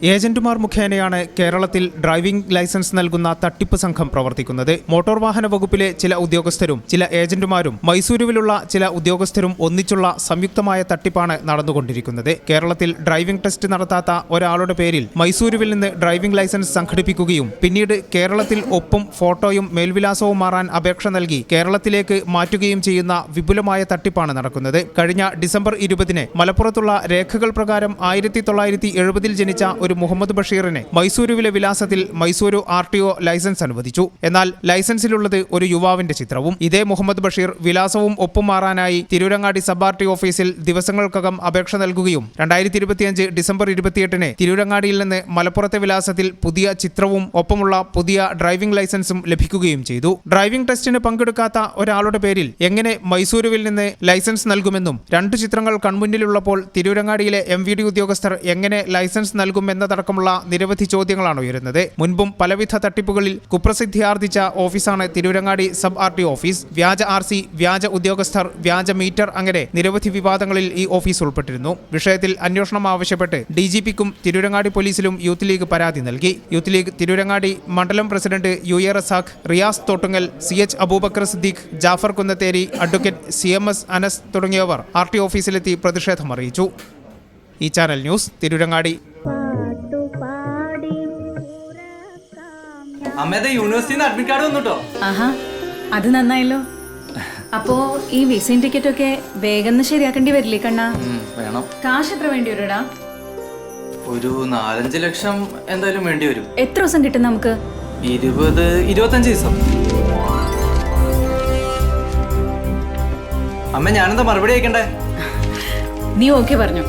ഏജന്റുമാർ മുഖേനയാണ് കേരളത്തിൽ ഡ്രൈവിംഗ് ലൈസൻസ് നൽകുന്ന തട്ടിപ്പ് സംഘം പ്രവർത്തിക്കുന്നത്. മോട്ടോർ വാഹന വകുപ്പിലെ ചില ഉദ്യോഗസ്ഥരും ചില ഏജന്റുമാരും മൈസൂരുവിലുള്ള ചില ഉദ്യോഗസ്ഥരും ഒന്നിച്ചുള്ള സംയുക്തമായ തട്ടിപ്പാണ് നടന്നുകൊണ്ടിരിക്കുന്നത്. കേരളത്തിൽ ഡ്രൈവിംഗ് ടെസ്റ്റ് നടത്താത്ത ഒരാളുടെ പേരിൽ മൈസൂരുവിൽ നിന്ന് ഡ്രൈവിംഗ് ലൈസൻസ് സംഘടിപ്പിക്കുകയും പിന്നീട് കേരളത്തിൽ ഒപ്പും ഫോട്ടോയും മേൽവിലാസവും മാറാൻ അപേക്ഷ നൽകി കേരളത്തിലേക്ക് മാറ്റുകയും ചെയ്യുന്ന വിപുലമായ തട്ടിപ്പാണ് നടക്കുന്നത്. കഴിഞ്ഞ ഡിസംബർ 20-ന് മലപ്പുറത്തുള്ള രേഖകൾ പ്രകാരം 1970-ൽ ജനിച്ച ഒരു മുഹമ്മദ് ബഷീറിനെ മൈസൂരുവിലെ വിലാസത്തിൽ മൈസൂരു RTO ലൈസൻസ് അനുവദിച്ചു. എന്നാൽ ലൈസൻസിലുള്ളത് ഒരു യുവാവിന്റെ ചിത്രവും. ഇതേ മുഹമ്മദ് ബഷീർ വിലാസവും ഒപ്പും മാറാനായി തിരൂരങ്ങാടി സബ് RTO ഓഫീസിൽ ദിവസങ്ങൾക്കകം അപേക്ഷ നൽകുകയും 2025 ഡിസംബർ 28-ന് തിരൂരങ്ങാടിയിൽ നിന്ന് മലപ്പുറത്തെ വിലാസത്തിൽ പുതിയ ചിത്രവും ഒപ്പമുള്ള പുതിയ ഡ്രൈവിംഗ് ലൈസൻസും ലഭിക്കുകയും ചെയ്തു. ഡ്രൈവിംഗ് ടെസ്റ്റിന് പങ്കെടുക്കാത്ത ഒരാളുടെ പേരിൽ എങ്ങനെ മൈസൂരുവിൽ നിന്ന് ലൈസൻസ് നൽകുമെന്നും 2 ചിത്രങ്ങൾ കൺമുന്നിലുള്ളപ്പോൾ തിരൂരങ്ങാടിയിലെ MVD ഉദ്യോഗസ്ഥർ എങ്ങനെ ലൈസൻസ് നൽകുമെന്നതടക്കമുള്ള നിരവധി ചോദ്യങ്ങളാണ് ഉയരുന്നത്. മുൻപും പലവിധ തട്ടിപ്പുകളിൽ കുപ്രസിദ്ധി ആർജിച്ച ഓഫീസാണ് തിരൂരങ്ങാടി സബ് RTO ഓഫീസ്. വ്യാജ RC, വ്യാജ ഉദ്യോഗസ്ഥർ, വ്യാജ മീറ്റർ അങ്ങനെ നിരവധി വിവാദങ്ങളിൽ ഈ ഓഫീസ് ഉൾപ്പെട്ടിരുന്നു. വിഷയത്തിൽ അന്വേഷണം ആവശ്യപ്പെട്ട് DGPക്കും തിരൂരങ്ങാടി പോലീസിലും യൂത്ത് ലീഗ് പരാതി നൽകി. യൂത്ത് ലീഗ് തിരൂരങ്ങാടി മണ്ഡലം president UA Razak, Riyas Thottungal, CH Aboobacker Siddique, Jafar Kunnatheri, advocate CMS Anas തുടങ്ങിയവർ RTO ഓഫീസിലെത്തി പ്രതിഷേധം അറിയിച്ചു. ഈ ചാനൽ ന്യൂസ് തിരൂരങ്ങാടി. അമ്മേടെ യൂണിവേഴ്സിറ്റിന്ന് അഡ്മിറ്റ് കാർഡ് വന്നുട്ടോ. ആഹാ, അത് നന്നായല്ലോ. അപ്പോ ഈ വിസയും ടിക്കറ്റ് ഒക്കെ വേഗം ശരിയാക്കേണ്ടി വരില്ലേ കണ്ണാ? വേണം. കാശ് എത്ര വേണ്ടി വരുടാ? ഒരു 4-5 ലക്ഷം എന്തായാലും വേണ്ടി വരും. എത്ര ദിവസം കിട്ടും നമുക്ക്? 20-25 ദിവസം. അമ്മ ഞാനെന്താ മറുപടി അയക്കണ്ടേ? നീ ഓക്കെ പറഞ്ഞു.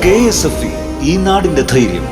KSFE, ഈ നാടിന്റെ ധൈര്യം.